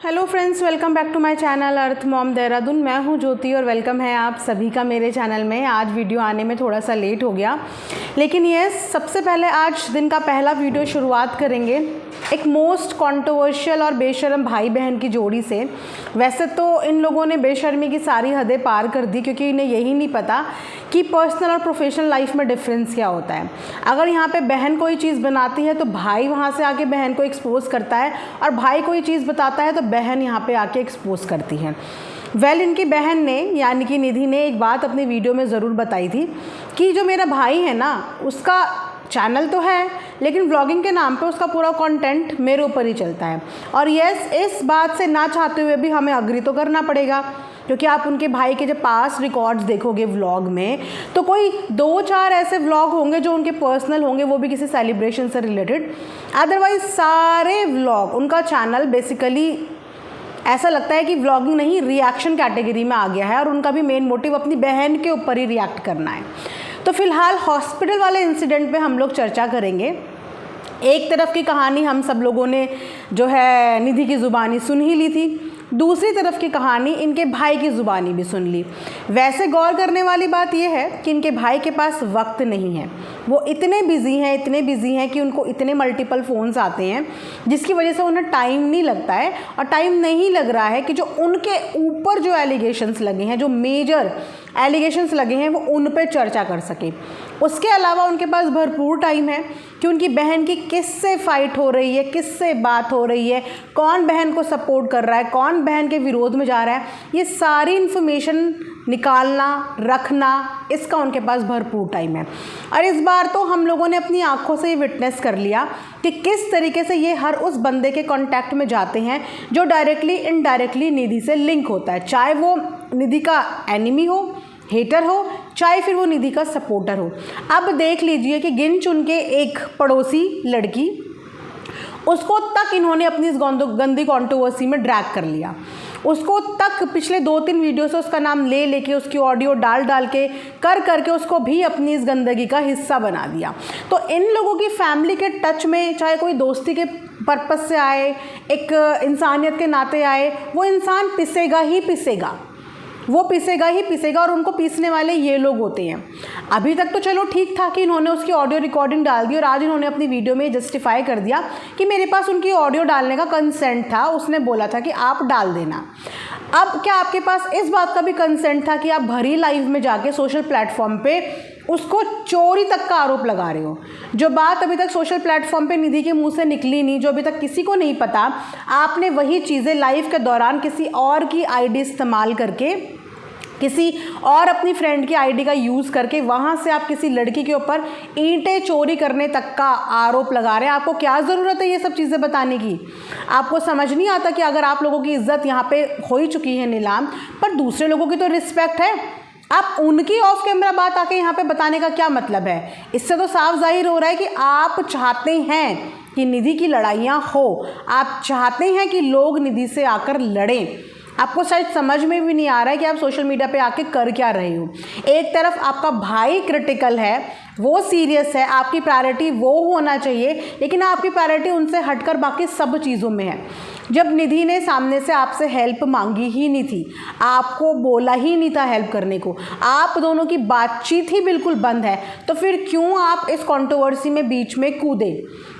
Hello friends, welcome back to my channel Earth Mom Dehradun. मैं हूं ज्योति और वेलकम है आप सभी का मेरे चैनल में। आज वीडियो आने में थोड़ा सा लेट हो गया, लेकिन ये सबसे पहले आज दिन का पहला वीडियो शुरुआत करेंगे एक मोस्ट कंट्रोवर्शियल और बेशर्म भाई बहन की जोड़ी से। वैसे तो इन लोगों ने बेशर्मी की सारी हदें पार कर दी, क्योंकि इन्हें यही नहीं पता कि पर्सनल और प्रोफेशनल लाइफ में डिफरेंस क्या होता है। अगर यहाँ पे बहन कोई चीज़ बनाती है तो भाई वहाँ से आके बहन को एक्सपोज करता है, और भाई कोई चीज़ बताता है तो बहन यहाँ पे आके एक्सपोज करती है। इनकी बहन ने यानी कि निधि ने एक बात अपनी वीडियो में ज़रूर बताई थी कि जो मेरा भाई है ना, उसका चैनल तो है लेकिन व्लॉगिंग के नाम पे उसका पूरा कंटेंट मेरे ऊपर ही चलता है। और यस, इस बात से ना चाहते हुए भी हमें अग्री तो करना पड़ेगा, क्योंकि आप उनके भाई के जब पास रिकॉर्ड्स देखोगे व्लॉग में तो कोई 2-4 ऐसे व्लॉग होंगे जो उनके पर्सनल होंगे, वो भी किसी सेलिब्रेशन से रिलेटेड। अदरवाइज सारे व्लॉग, उनका चैनल बेसिकली ऐसा लगता है कि व्लॉगिंग नहीं, रिएक्शन कैटेगरी में आ गया है, और उनका भी मेन मोटिव अपनी बहन के ऊपर ही रिएक्ट करना है। तो फिलहाल हॉस्पिटल वाले इंसिडेंट पे हम लोग चर्चा करेंगे। एक तरफ की कहानी हम सब लोगों ने जो है निधि की ज़ुबानी सुन ही ली थी, दूसरी तरफ की कहानी इनके भाई की ज़ुबानी भी सुन ली। वैसे गौर करने वाली बात यह है कि इनके भाई के पास वक्त नहीं है। वो इतने बिज़ी हैं कि उनको इतने मल्टीपल फ़ोन्स आते हैं, जिसकी वजह से उन्हें टाइम नहीं लगता है, और टाइम नहीं लग रहा है कि जो उनके ऊपर जो एलिगेशंस लगे हैं, जो मेजर एलिगेशंस लगे हैं, वो उन पे चर्चा कर सके। उसके अलावा उनके पास भरपूर टाइम है कि उनकी बहन की किससे फाइट हो रही है, किससे बात हो रही है, कौन बहन को सपोर्ट कर रहा है, कौन बहन के विरोध में जा रहा है, ये सारी इन्फॉर्मेशन निकालना, रखना, इसका उनके पास भरपूर टाइम है। और इस बार तो हम लोगों ने अपनी आंखों से ये विटनेस कर लिया कि किस तरीके से ये हर उस बंदे के कांटेक्ट में जाते हैं जो डायरेक्टली इनडायरेक्टली निधि से लिंक होता है, चाहे वो निधि का एनिमी हो, हेटर हो, चाहे फिर वो निधि का सपोर्टर हो। अब देख लीजिए कि गिन चुन के एक पड़ोसी लड़की, उसको तक इन्होंने अपनी इस गंदी कंट्रोवर्सी में ड्रैग कर लिया। उसको तक पिछले 2-3 वीडियो से उसका नाम ले लेके, उसकी ऑडियो डाल के करके उसको भी अपनी इस गंदगी का हिस्सा बना दिया। तो इन लोगों की फैमिली के टच में, चाहे कोई दोस्ती के पर्पस से आए, एक इंसानियत के नाते आए, वो इंसान पिसेगा ही पिसेगा, वो पिसेगा ही पिसेगा, और उनको पीसने वाले ये लोग होते हैं। अभी तक तो चलो ठीक था कि इन्होंने उसकी ऑडियो रिकॉर्डिंग डाल दी, और आज इन्होंने अपनी वीडियो में जस्टिफाई कर दिया कि मेरे पास उनकी ऑडियो डालने का कंसेंट था, उसने बोला था कि आप डाल देना। अब क्या आपके पास इस बात का भी कंसेंट था कि आप भरी लाइव में जाके सोशल प्लेटफॉर्म पे उसको चोरी तक का आरोप लगा रहे हो? जो बात अभी तक सोशल प्लेटफॉर्म पे निधि के मुंह से निकली नहीं, जो अभी तक किसी को नहीं पता, आपने वही चीज़ें लाइव के दौरान किसी और की आईडी इस्तेमाल करके, किसी और अपनी फ्रेंड की आईडी का यूज़ करके, वहाँ से आप किसी लड़की के ऊपर ईंटें चोरी करने तक का आरोप लगा रहे हैं। आपको क्या ज़रूरत है ये सब चीज़ें बताने की? आपको समझ नहीं आता कि अगर आप लोगों की इज्जत यहाँ पे हो ही चुकी है नीलाम, पर दूसरे लोगों की तो रिस्पेक्ट है, आप उनकी ऑफ कैमरा बात आके यहाँ पे बताने का क्या मतलब है? इससे तो साफ जाहिर हो रहा है कि आप चाहते हैं कि निधि की लड़ाइयाँ हो, आप चाहते हैं कि लोग निधि से आकर लड़ें। आपको शायद समझ में भी नहीं आ रहा है कि आप सोशल मीडिया पे आके कर क्या रहे हो। एक तरफ आपका भाई क्रिटिकल है, वो सीरियस है, आपकी प्रायोरिटी वो होना चाहिए, लेकिन आपकी प्रायोरिटी उनसे हटकर बाकी सब चीज़ों में है। जब निधि ने सामने से आपसे हेल्प मांगी ही नहीं थी, आपको बोला ही नहीं था हेल्प करने को, आप दोनों की बातचीत ही बिल्कुल बंद है, तो फिर क्यों आप इस कंट्रोवर्सी में बीच में कूदे?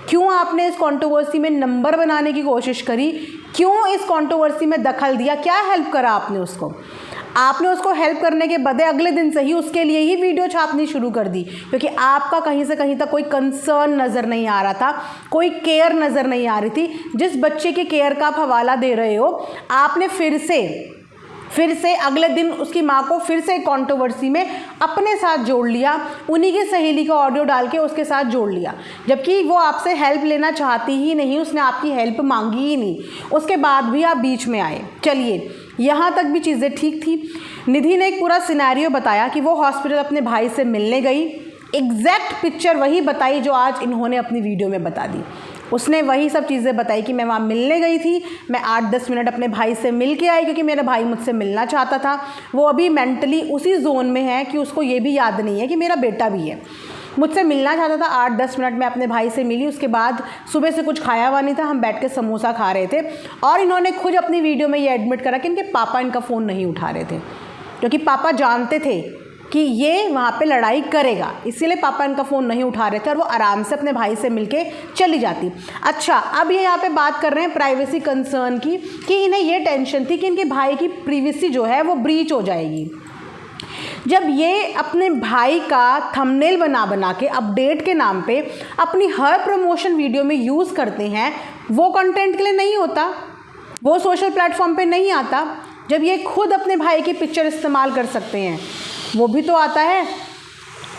क्यों आपने इस कंट्रोवर्सी में नंबर बनाने की कोशिश करी? क्यों इस कंट्रोवर्सी में दखल दिया? क्या हेल्प करा आपने उसको? आपने उसको हेल्प करने के बदले अगले दिन से ही उसके लिए ही वीडियो छापनी शुरू कर दी, क्योंकि आपका कहीं से कहीं तक कोई कंसर्न नज़र नहीं आ रहा था, कोई केयर नज़र नहीं आ रही थी। जिस बच्चे की केयर का आप हवाला दे रहे हो, आपने फिर से अगले दिन उसकी माँ को फिर से कंट्रोवर्सी में अपने साथ जोड़ लिया, उन्हीं की सहेली का ऑडियो डाल के उसके साथ जोड़ लिया, जबकि वो आपसे हेल्प लेना चाहती ही नहीं, उसने आपकी हेल्प मांगी ही नहीं, उसके बाद भी आप बीच में आए। चलिए, यहाँ तक भी चीज़ें ठीक थी। निधि ने एक पूरा सिनेरियो बताया कि वो हॉस्पिटल अपने भाई से मिलने गई, एग्जैक्ट पिक्चर वही बताई जो आज इन्होंने अपनी वीडियो में बता दी। उसने वही सब चीज़ें बताई कि मैं वहाँ मिलने गई थी, मैं 8-10 मिनट अपने भाई से मिल के आई, क्योंकि मेरा भाई मुझसे मिलना चाहता था। वो अभी मेंटली उसी जोन में है कि उसको ये भी याद नहीं है कि मेरा बेटा भी है। मुझसे मिलना चाहता था। 8-10 मिनट में अपने भाई से मिली, उसके बाद सुबह से कुछ खाया हुआ नहीं था, हम बैठ के समोसा खा रहे थे। और इन्होंने खुद अपनी वीडियो में ये एडमिट करा कि इनके पापा इनका फ़ोन नहीं उठा रहे थे, क्योंकि पापा जानते थे कि ये वहाँ पे लड़ाई करेगा, इसीलिए पापा इनका फ़ोन नहीं उठा रहे थे और वो आराम से अपने भाई से मिलके चली जाती। अच्छा, अब ये यहाँ पे बात कर रहे हैं प्राइवेसी कंसर्न की, कि इन्हें ये टेंशन थी कि इनके भाई की प्राइवेसी जो है वो ब्रीच हो जाएगी। जब ये अपने भाई का थंबनेल बना के अपडेट के नाम पे अपनी हर प्रमोशन वीडियो में यूज़ करते हैं, वो कंटेंट के लिए नहीं होता, वो सोशल प्लेटफॉर्म पे नहीं आता। जब ये खुद अपने भाई की पिक्चर इस्तेमाल कर सकते हैं, वो भी तो आता है।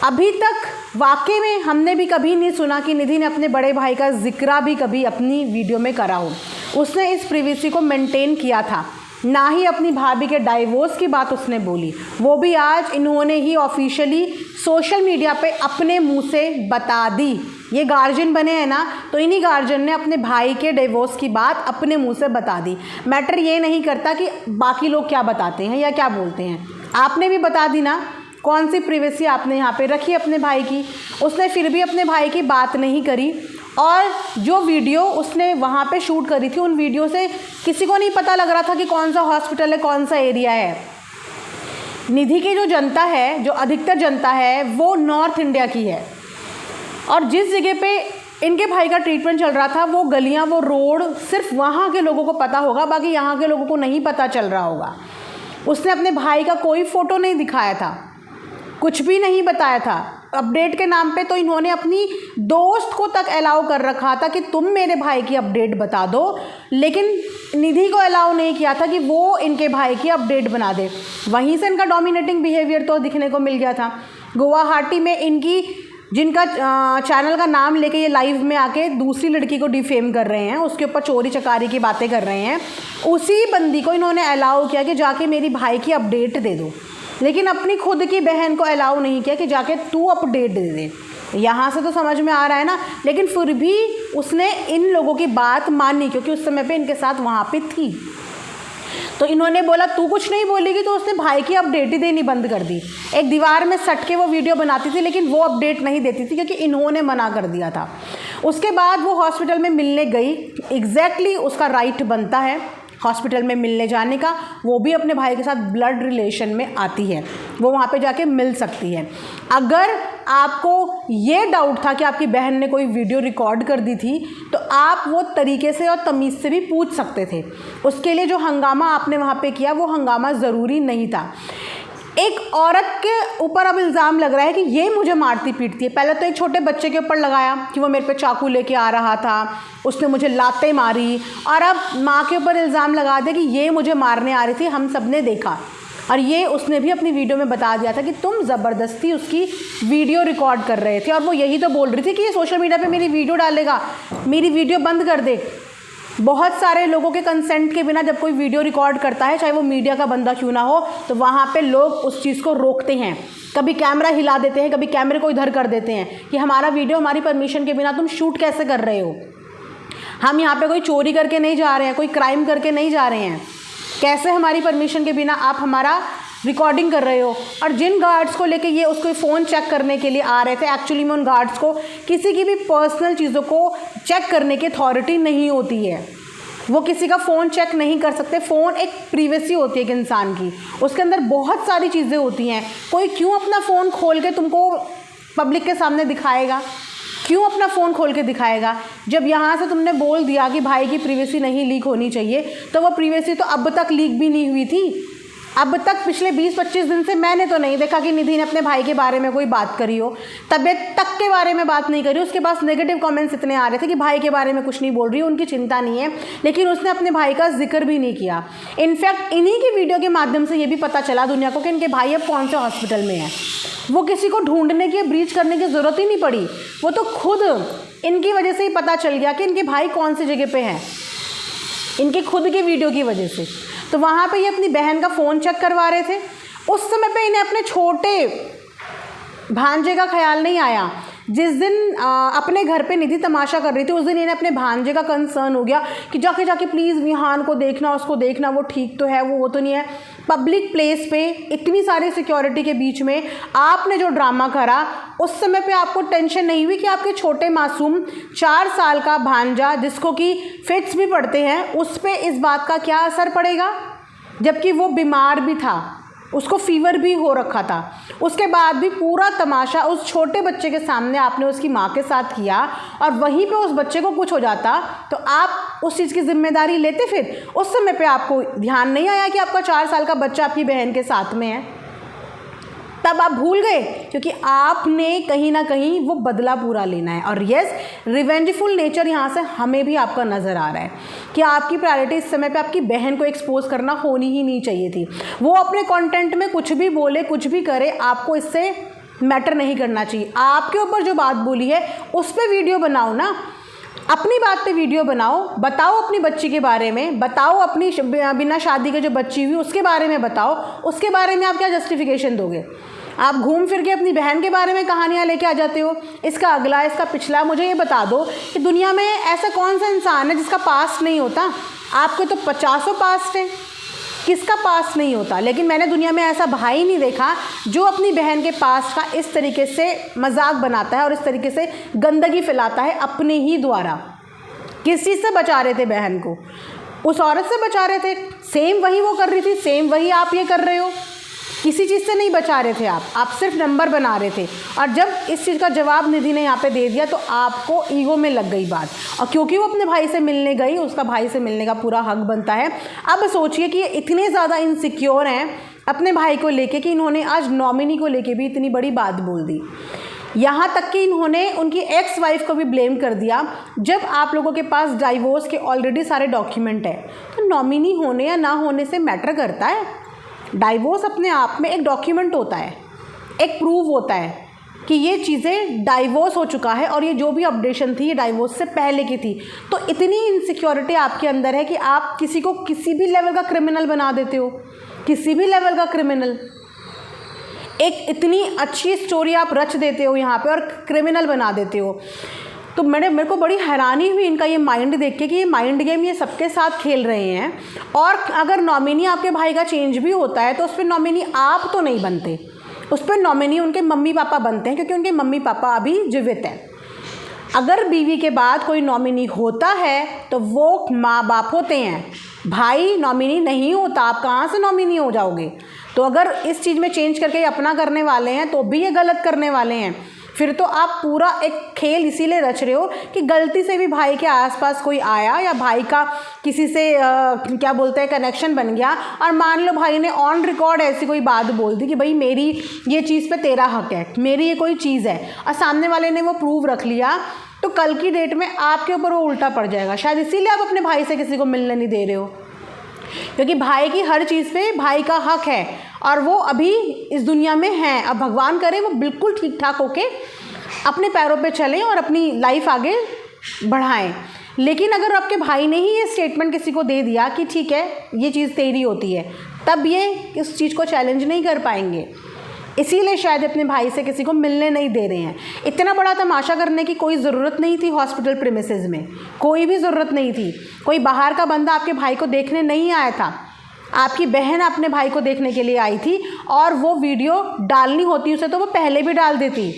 अभी तक वाकई में हमने भी कभी नहीं सुना कि निधि ने अपने बड़े भाई का जिक्र भी कभी अपनी वीडियो में करा हो। उसने इस प्राइवेसी को मेंटेन किया था, ना ही अपनी भाभी के डाइवोर्स की बात उसने बोली, वो भी आज इन्होंने ही ऑफिशियली सोशल मीडिया पे अपने मुंह से बता दी। ये गार्जियन बने हैं ना, तो इन्हीं गार्जियन ने अपने भाई के डिवोर्स की बात अपने मुंह से बता दी। मैटर ये नहीं करता कि बाकी लोग क्या बताते हैं या क्या बोलते हैं, आपने भी बता दी ना। कौन सी प्राइवेसी आपने यहाँ पे रखी अपने भाई की? उसने फिर भी अपने भाई की बात नहीं करी। और जो वीडियो उसने वहाँ पे शूट करी थी, उन वीडियो से किसी को नहीं पता लग रहा था कि कौन सा हॉस्पिटल है, कौन सा एरिया है। निधि की जो जनता है, जो अधिकतर जनता है, वो नॉर्थ इंडिया की है, और जिस जगह पे इनके भाई का ट्रीटमेंट चल रहा था, वो गलियाँ, वो रोड सिर्फ वहाँ के लोगों को पता होगा, बाकी यहाँ के लोगों को नहीं पता चल रहा होगा। उसने अपने भाई का कोई फ़ोटो नहीं दिखाया था, कुछ भी नहीं बताया था। अपडेट के नाम पे तो इन्होंने अपनी दोस्त को तक अलाउ कर रखा था कि तुम मेरे भाई की अपडेट बता दो, लेकिन निधि को अलाउ नहीं किया था कि वो इनके भाई की अपडेट बना दे। वहीं से इनका डोमिनेटिंग बिहेवियर तो दिखने को मिल गया था। गुवाहाटी में इनकी, जिनका चैनल का नाम लेके ये लाइव में आके दूसरी लड़की को डिफेम कर रहे हैं, उसके ऊपर चोरी चकारी की बातें कर रहे हैं, उसी बंदी को इन्होंने अलाउ किया कि जाके मेरी भाई की अपडेट दे दो, लेकिन अपनी खुद की बहन को अलाउ नहीं किया कि जाके तू अपडेट दे दे। यहाँ से तो समझ में आ रहा है ना, लेकिन फिर भी उसने इन लोगों की बात मानी, क्योंकि उस समय पे इनके साथ वहाँ पे थी। तो इन्होंने बोला तू कुछ नहीं बोलेगी, तो उसने भाई की अपडेट ही देनी बंद कर दी। एक दीवार में सट के वो वीडियो बनाती थी, लेकिन वो अपडेट नहीं देती थी क्योंकि इन्होंने मना कर दिया था। उसके बाद वो हॉस्पिटल में मिलने गई, एग्जैक्टली उसका राइट बनता है हॉस्पिटल में मिलने जाने का, वो भी अपने भाई के साथ ब्लड रिलेशन में आती है, वो वहाँ पे जाके मिल सकती है। अगर आपको ये डाउट था कि आपकी बहन ने कोई वीडियो रिकॉर्ड कर दी थी, तो आप वो तरीके से और तमीज़ से भी पूछ सकते थे। उसके लिए जो हंगामा आपने वहाँ पे किया, वो हंगामा ज़रूरी नहीं था। एक औरत के ऊपर अब इल्ज़ाम लग रहा है कि ये मुझे मारती पीटती है। पहले तो एक छोटे बच्चे के ऊपर लगाया कि वो मेरे पे चाकू लेके आ रहा था, उसने मुझे लातें मारी, और अब माँ के ऊपर इल्ज़ाम लगा दे कि ये मुझे मारने आ रही थी, हम सब ने देखा। और ये उसने भी अपनी वीडियो में बता दिया था कि तुम ज़बरदस्ती उसकी वीडियो रिकॉर्ड कर रहे थे, और वो यही तो बोल रही थी कि ये सोशल मीडिया पे मेरी वीडियो डालेगा, मेरी वीडियो बंद कर दे। बहुत सारे लोगों के कंसेंट के बिना जब कोई वीडियो रिकॉर्ड करता है, चाहे वो मीडिया का बंदा क्यों ना हो, तो वहाँ पे लोग उस चीज़ को रोकते हैं। कभी कैमरा हिला देते हैं, कभी कैमरे को इधर कर देते हैं कि हमारा वीडियो हमारी परमिशन के बिना तुम शूट कैसे कर रहे हो। हम यहाँ पे कोई चोरी करके नहीं जा रहे हैं, कोई क्राइम करके नहीं जा रहे हैं, कैसे हमारी परमिशन के बिना आप हमारा रिकॉर्डिंग कर रहे हो। और जिन गार्ड्स को लेके ये उसको फ़ोन चेक करने के लिए आ रहे थे, एक्चुअली में उन गार्ड्स को किसी की भी पर्सनल चीज़ों को चेक करने की अथॉरिटी नहीं होती है, वो किसी का फ़ोन चेक नहीं कर सकते। फ़ोन एक प्राइवेसी होती है एक इंसान की, उसके अंदर बहुत सारी चीज़ें होती हैं। कोई क्यों अपना फ़ोन खोल के तुमको पब्लिक के सामने दिखाएगा, क्यों अपना फ़ोन खोल के दिखाएगा? जब यहाँ से तुमने बोल दिया कि भाई की प्राइवेसी नहीं लीक होनी चाहिए, तो वो प्राइवेसी तो अब तक लीक भी नहीं हुई थी। अब तक पिछले 20-25 दिन से मैंने तो नहीं देखा कि निधि ने अपने भाई के बारे में कोई बात करी हो, तबीयत तक के बारे में बात नहीं करी। उसके पास नेगेटिव कमेंट्स इतने आ रहे थे कि भाई के बारे में कुछ नहीं बोल रही, उनकी चिंता नहीं है, लेकिन उसने अपने भाई का जिक्र भी नहीं किया। इनफैक्ट इन्हीं की वीडियो के माध्यम से ये भी पता चला दुनिया को कि इनके भाई अब कौन से हॉस्पिटल में है। वो किसी को ढूंढने की, ब्रीच करने की ज़रूरत ही नहीं पड़ी, वो तो खुद इनकी वजह से ही पता चल गया कि इनके भाई कौन सी जगह पे हैं, इनकी खुद की वीडियो की वजह से। तो वहाँ पे ये अपनी बहन का फ़ोन चेक करवा रहे थे। उस समय पे इन्हें अपने छोटे भांजे का ख्याल नहीं आया जिस दिन अपने घर पे निधि तमाशा कर रही थी, उस दिन इन्हें अपने भांजे का कंसर्न हो गया कि जाके प्लीज़ विहान को देखना, उसको देखना, वो ठीक तो है, वो तो नहीं है। पब्लिक प्लेस पे इतनी सारी सिक्योरिटी के बीच में आपने जो ड्रामा करा, उस समय पे आपको टेंशन नहीं हुई कि आपके छोटे मासूम 4 साल का भांजा, जिसको कि फिट्स भी पड़ते हैं, उस पर इस बात का क्या असर पड़ेगा? जबकि वो बीमार भी था, उसको फीवर भी हो रखा था। उसके बाद भी पूरा तमाशा उस छोटे बच्चे के सामने आपने उसकी माँ के साथ किया, और वहीं पे उस बच्चे को कुछ हो जाता तो आप उस चीज़ की जिम्मेदारी लेते? फिर उस समय पे आपको ध्यान नहीं आया कि आपका 4 साल का बच्चा आपकी बहन के साथ में है? तब आप भूल गए, क्योंकि आपने कहीं ना कहीं वो बदला पूरा लेना है। और यस, रिवेंजफुल नेचर यहाँ से हमें भी आपका नज़र आ रहा है कि आपकी प्रायोरिटी इस समय पे आपकी बहन को एक्सपोज करना होनी ही नहीं चाहिए थी। वो अपने कंटेंट में कुछ भी बोले, कुछ भी करे, आपको इससे मैटर नहीं करना चाहिए। आपके ऊपर जो बात बोली है उस पर वीडियो बनाओ ना, अपनी बात पे वीडियो बनाओ, बताओ अपनी बच्ची के बारे में, बताओ अपनी बिना शादी के जो बच्ची हुई उसके बारे में बताओ। उसके बारे में आप क्या जस्टिफिकेशन दोगे? आप घूम फिर के अपनी बहन के बारे में कहानियाँ लेके आ जाते हो, इसका अगला, इसका पिछला। मुझे ये बता दो कि दुनिया में ऐसा कौन सा इंसान है जिसका पास्ट नहीं होता? आपके तो 50 पास्ट है, किसका पास्ट नहीं होता? लेकिन मैंने दुनिया में ऐसा भाई नहीं देखा जो अपनी बहन के पास्ट का इस तरीके से मजाक बनाता है और इस तरीके से गंदगी फैलाता है अपने ही द्वारा। किस चीज़ से बचा रहे थे बहन को? उस औरत से बचा रहे थे। सेम वही वो कर रही थी, सेम वही आप ये कर रहे हो। किसी चीज़ से नहीं बचा रहे थे आप सिर्फ नंबर बना रहे थे। और जब इस चीज़ का जवाब निधि ने यहाँ पे दे दिया तो आपको ईगो में लग गई बात, और क्योंकि वो अपने भाई से मिलने गई, उसका भाई से मिलने का पूरा हक बनता है। अब सोचिए कि ये इतने ज़्यादा इनसिक्योर हैं अपने भाई को लेके कि इन्होंने आज नॉमिनी को लेके भी इतनी बड़ी बात बोल दी। यहाँ तक कि इन्होंने उनकी एक्स वाइफ को भी ब्लेम कर दिया। जब आप लोगों के पास डाइवोर्स के ऑलरेडी सारे डॉक्यूमेंट हैं तो नॉमिनी होने या ना होने से मैटर करता है? डाइवोर्स अपने आप में एक डॉक्यूमेंट होता है, एक प्रूफ होता है कि ये चीज़ें डाइवोर्स हो चुका है और ये जो भी अपडेशन थी ये डाइवोर्स से पहले की थी। तो इतनी इनसिक्योरिटी आपके अंदर है कि आप किसी को किसी भी लेवल का क्रिमिनल बना देते हो, किसी भी लेवल का क्रिमिनल। एक इतनी अच्छी स्टोरी आप रच देते हो यहाँ पे और क्रिमिनल बना देते हो। तो मेरे को बड़ी हैरानी हुई इनका ये माइंड देख के कि ये माइंड गेम ये सबके साथ खेल रहे हैं। और अगर नॉमिनी आपके भाई का चेंज भी होता है तो उस पर नॉमिनी आप तो नहीं बनते, उस पर नॉमिनी उनके मम्मी पापा बनते हैं, क्योंकि उनके मम्मी पापा अभी जीवित हैं। अगर बीवी के बाद कोई नॉमिनी होता है तो वो माँ बाप होते हैं, भाई नॉमिनी नहीं होता। आप कहाँ से नॉमिनी हो जाओगे? तो अगर इस चीज़ में चेंज करके अपना करने वाले हैं तो भी ये गलत करने वाले हैं। फिर तो आप पूरा एक खेल इसीलिए रच रहे हो कि गलती से भी भाई के आसपास कोई आया या भाई का किसी से क्या बोलते हैं कनेक्शन बन गया, और मान लो भाई ने ऑन रिकॉर्ड ऐसी कोई बात बोल दी कि भाई मेरी ये चीज़ पे तेरा हक है, मेरी ये कोई चीज़ है, और सामने वाले ने वो प्रूव रख लिया, तो कल की डेट में आपके ऊपर वो उल्टा पड़ जाएगा। शायद इसीलिए आप अपने भाई से किसी को मिलने नहीं दे रहे हो, क्योंकि भाई की हर चीज़ पे भाई का हक है और वो अभी इस दुनिया में हैं। अब भगवान करे वो बिल्कुल ठीक ठाक होके अपने पैरों पे चलें और अपनी लाइफ आगे बढ़ाएं। लेकिन अगर आपके भाई ने ही ये स्टेटमेंट किसी को दे दिया कि ठीक है ये चीज़ तेरी होती है, तब ये इस चीज़ को चैलेंज नहीं कर पाएंगे। इसीलिए शायद अपने भाई से किसी को मिलने नहीं दे रहे हैं। इतना बड़ा तमाशा करने की कोई ज़रूरत नहीं थी हॉस्पिटल प्रीमिसेस में, कोई भी ज़रूरत नहीं थी। कोई बाहर का बंदा आपके भाई को देखने नहीं आया था, आपकी बहन अपने भाई को देखने के लिए आई थी। और वो वीडियो डालनी होती उसे तो वो पहले भी डाल देती।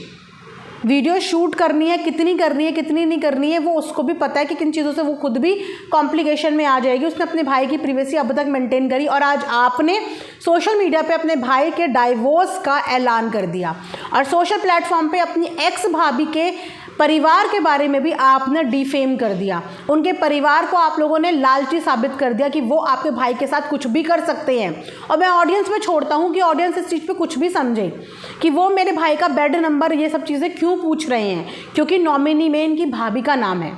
वीडियो शूट करनी है, कितनी करनी है कितनी नहीं करनी है वो उसको भी पता है कि किन चीज़ों से वो खुद भी कॉम्प्लिकेशन में आ जाएगी। उसने अपने भाई की प्रिवेसी अब तक मेंटेन करी, और आज आपने सोशल मीडिया पे अपने भाई के डाइवोर्स का ऐलान कर दिया, और सोशल प्लेटफॉर्म पे अपनी एक्स भाभी के परिवार के बारे में भी आपने डिफेम कर दिया। उनके परिवार को आप लोगों ने लालची साबित कर दिया कि वो आपके भाई के साथ कुछ भी कर सकते हैं। और मैं ऑडियंस में छोड़ता हूँ कि ऑडियंस इस चीज़ पे कुछ भी समझे कि वो मेरे भाई का बेड नंबर ये सब चीज़ें क्यों पूछ रहे हैं, क्योंकि नॉमिनी में इनकी भाभी का नाम है,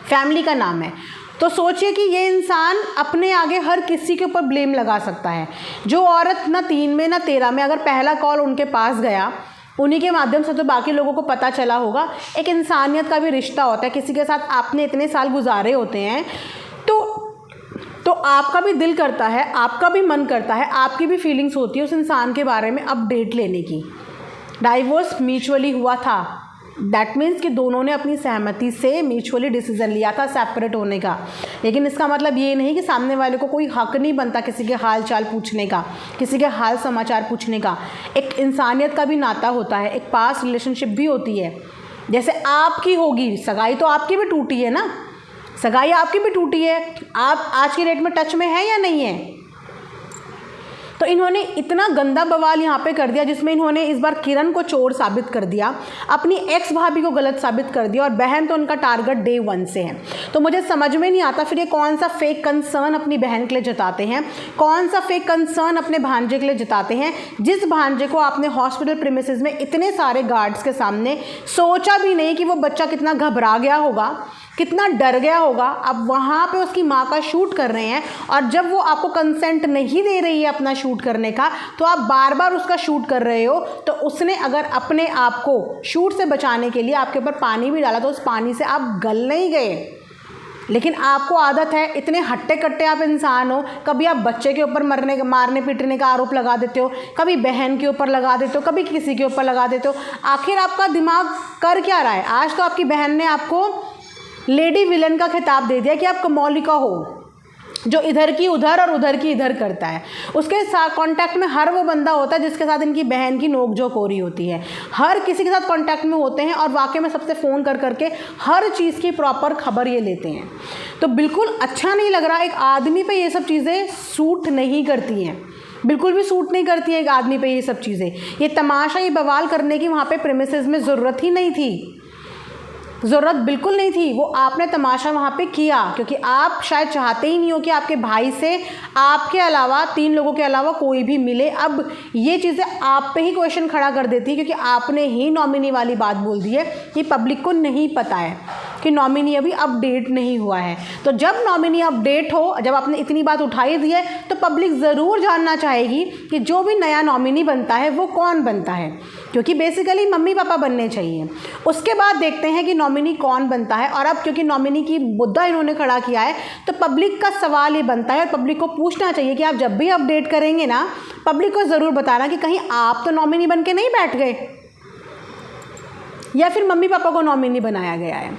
फैमिली का नाम है। तो सोचिए कि ये इंसान अपने आगे हर किसी के ऊपर ब्लेम लगा सकता है। जो औरत ना 3 में ना 13 में अगर पहला कॉल उनके पास गया, उन्हीं के माध्यम से तो बाकी लोगों को पता चला होगा। एक इंसानियत का भी रिश्ता होता है, किसी के साथ आपने इतने साल गुजारे होते हैं तो आपका भी दिल करता है, आपका भी मन करता है, आपकी भी फीलिंग्स होती है उस इंसान के बारे में अपडेट लेने की। डाइवोर्स म्यूचुअली हुआ था, दैट मीन्स कि दोनों ने अपनी सहमति से म्यूचुअली डिसीजन लिया था सेपरेट होने का। लेकिन इसका मतलब ये नहीं कि सामने वाले को कोई हक नहीं बनता किसी के हाल चाल पूछने का, किसी के हाल समाचार पूछने का। एक इंसानियत का भी नाता होता है, एक पास्ट रिलेशनशिप भी होती है। जैसे आपकी होगी सगाई, तो आपकी भी टूटी है ना, सगाई आपकी भी टूटी है। आप आज की डेट में टच में है या नहीं है? तो इन्होंने इतना गंदा बवाल यहाँ पे कर दिया, जिसमें इन्होंने इस बार किरण को चोर साबित कर दिया, अपनी एक्स भाभी को गलत साबित कर दिया, और बहन तो उनका टारगेट डे 1 से है। तो मुझे समझ में नहीं आता फिर ये कौन सा फेक कंसर्न अपनी बहन के लिए जताते हैं, कौन सा फेक कंसर्न अपने भांजे के लिए जताते हैं, जिस भांजे को आपने हॉस्पिटल प्रीमिसेस में इतने सारे गार्ड्स के सामने सोचा भी नहीं कि वो बच्चा कितना घबरा गया होगा, कितना डर गया होगा। अब वहाँ पे उसकी माँ का शूट कर रहे हैं, और जब वो आपको कंसेंट नहीं दे रही है अपना शूट करने का, तो आप बार बार उसका शूट कर रहे हो। तो उसने अगर अपने आप को शूट से बचाने के लिए आपके ऊपर पानी भी डाला, तो उस पानी से आप गल नहीं गए। लेकिन आपको आदत है, इतने हट्टे कट्टे आप इंसान हो, कभी आप बच्चे के ऊपर मारने पीटने का आरोप लगा देते हो, कभी बहन के ऊपर लगा देते हो, कभी किसी के ऊपर लगा देते हो। आखिर आपका दिमाग कर क्या रहा है? आज तो आपकी बहन ने आपको लेडी विलन का खिताब दे दिया कि आप कमौलिका हो, जो इधर की उधर और उधर की इधर करता है। उसके साथ कांटेक्ट में हर वो बंदा होता है जिसके साथ इनकी बहन की नोकझोंक हो रही होती है। हर किसी के साथ कांटेक्ट में होते हैं, और वाकई में सबसे फ़ोन कर करके हर चीज़ की प्रॉपर खबर ये लेते हैं। तो बिल्कुल अच्छा नहीं लग रहा। एक आदमी पे ये सब चीज़ें सूट नहीं करती हैं, बिल्कुल भी सूट नहीं करती है एक आदमी पे ये सब चीज़ें। ये तमाशा, ये बवाल करने की वहाँ पे प्रीमिसेस में ज़रूरत ही नहीं थी, ज़रूरत बिल्कुल नहीं थी। वो आपने तमाशा वहाँ पे किया क्योंकि आप शायद चाहते ही नहीं हो कि आपके भाई से आपके अलावा 3 लोगों के अलावा कोई भी मिले। अब ये चीज़ें आप पे ही क्वेश्चन खड़ा कर देती है, क्योंकि आपने ही नॉमिनी वाली बात बोल दी है कि पब्लिक को नहीं पता है कि नॉमिनी अभी अपडेट नहीं हुआ है। तो जब नॉमिनी अपडेट हो, जब आपने इतनी बात उठाई दी है, तो पब्लिक ज़रूर जानना चाहेगी कि जो भी नया नॉमिनी बनता है वो कौन बनता है, क्योंकि बेसिकली मम्मी पापा बनने चाहिए। उसके बाद देखते हैं कि नॉमिनी कौन बनता है। और अब क्योंकि नॉमिनी की मुद्दा इन्होंने खड़ा किया है, तो पब्लिक का सवाल ये बनता है, और पब्लिक को पूछना चाहिए कि आप जब भी अपडेट करेंगे ना, पब्लिक को ज़रूर बताना कि कहीं आप तो नॉमिनी बन के नहीं बैठ गए, या फिर मम्मी पापा को नॉमिनी बनाया गया है।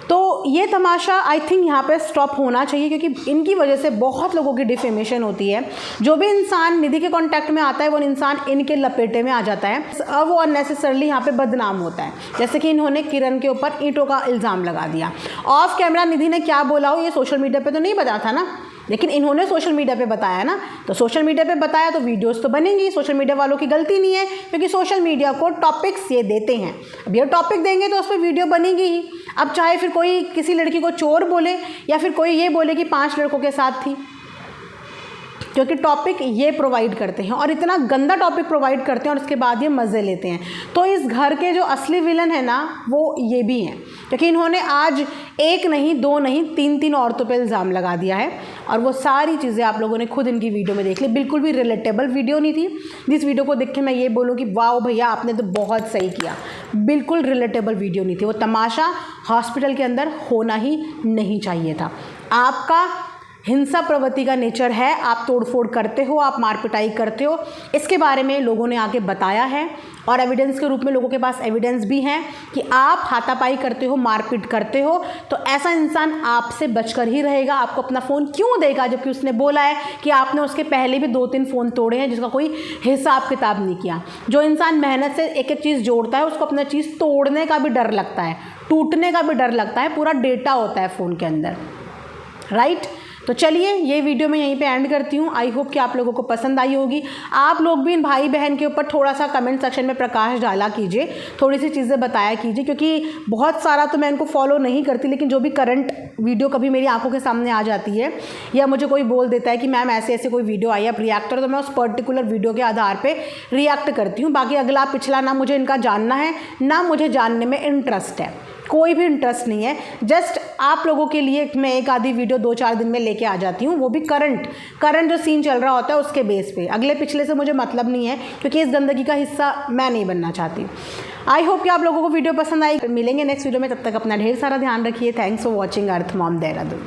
तो ये तमाशा आई थिंक यहाँ पे स्टॉप होना चाहिए, क्योंकि इनकी वजह से बहुत लोगों की डिफेमेशन होती है। जो भी इंसान निधि के कांटेक्ट में आता है, वो इंसान इनके लपेटे में आ जाता है, अब वो अननेसेसरली यहाँ पे बदनाम होता है। जैसे कि इन्होंने किरण के ऊपर ईंटों का इल्ज़ाम लगा दिया। ऑफ कैमरा निधि ने क्या बोला हो ये सोशल मीडिया पर तो नहीं बताया था ना, लेकिन इन्होंने सोशल मीडिया पे बताया ना। तो सोशल मीडिया पे बताया तो वीडियोस तो बनेंगी। सोशल मीडिया वालों की गलती नहीं है, क्योंकि सोशल मीडिया को टॉपिक्स ये देते हैं। अब ये टॉपिक देंगे तो उस पर वीडियो बनेगी ही। अब चाहे फिर कोई किसी लड़की को चोर बोले, या फिर कोई ये बोले कि 5 लड़कों के साथ थी, क्योंकि टॉपिक ये प्रोवाइड करते हैं, और इतना गंदा टॉपिक प्रोवाइड करते हैं, और उसके बाद ये मज़े लेते हैं। तो इस घर के जो असली विलन है ना, वो ये भी हैं, क्योंकि इन्होंने आज 1 नहीं 2 नहीं 3 औरतों पे इल्ज़ाम लगा दिया है। और वो सारी चीज़ें आप लोगों ने खुद इनकी वीडियो में देख ली। बिल्कुल भी रिलेटेबल वीडियो नहीं थी। जिस वीडियो को देख के मैं ये बोलूँ कि वाह भैया आपने तो बहुत सही किया, बिल्कुल रिलेटेबल वीडियो नहीं थी। वो तमाशा हॉस्पिटल के अंदर होना ही नहीं चाहिए था। आपका हिंसा प्रवृत्ति का नेचर है, आप तोड़फोड़ करते हो, आप मार पिटाई करते हो। इसके बारे में लोगों ने आके बताया है, और एविडेंस के रूप में लोगों के पास एविडेंस भी हैं कि आप हाथापाई करते हो, मारपीट करते हो। तो ऐसा इंसान आपसे बचकर ही रहेगा। आपको अपना फ़ोन क्यों देगा, जबकि उसने बोला है कि आपने उसके पहले भी 2-3 फ़ोन तोड़े हैं, जिसका कोई हिसाब किताब नहीं किया। जो इंसान मेहनत से एक एक चीज़ जोड़ता है, उसको अपना चीज़ तोड़ने का भी डर लगता है, टूटने का भी डर लगता है। पूरा डेटा होता है फ़ोन के अंदर, राइट। तो चलिए ये वीडियो मैं यहीं पे एंड करती हूँ। आई होप कि आप लोगों को पसंद आई होगी। आप लोग भी इन भाई बहन के ऊपर थोड़ा सा कमेंट सेक्शन में प्रकाश डाला कीजिए, थोड़ी सी चीज़ें बताया कीजिए, क्योंकि बहुत सारा तो मैं इनको फॉलो नहीं करती, लेकिन जो भी करंट वीडियो कभी मेरी आंखों के सामने आ जाती है, या मुझे कोई बोल देता है कि मैम ऐसे ऐसे कोई वीडियो आई, आप रिएक्ट करो, तो मैं उस पर्टिकुलर वीडियो के आधार पर रिएक्ट करती हूँ। बाकी अगला पिछला ना मुझे इनका जानना है, ना मुझे जानने में इंटरेस्ट है, कोई भी इंटरेस्ट नहीं है। जस्ट आप लोगों के लिए मैं एक आधी वीडियो 2-4 दिन में लेके आ जाती हूँ, वो भी करंट जो सीन चल रहा होता है उसके बेस पे। अगले पिछले से मुझे मतलब नहीं है, क्योंकि इस गंदगी का हिस्सा मैं नहीं बनना चाहती। आई होप कि आप लोगों को वीडियो पसंद आई। मिलेंगे नेक्स्ट वीडियो में, तब तक अपना ढेर सारा ध्यान रखिए। Thanks for watching earth Mom Dehradun.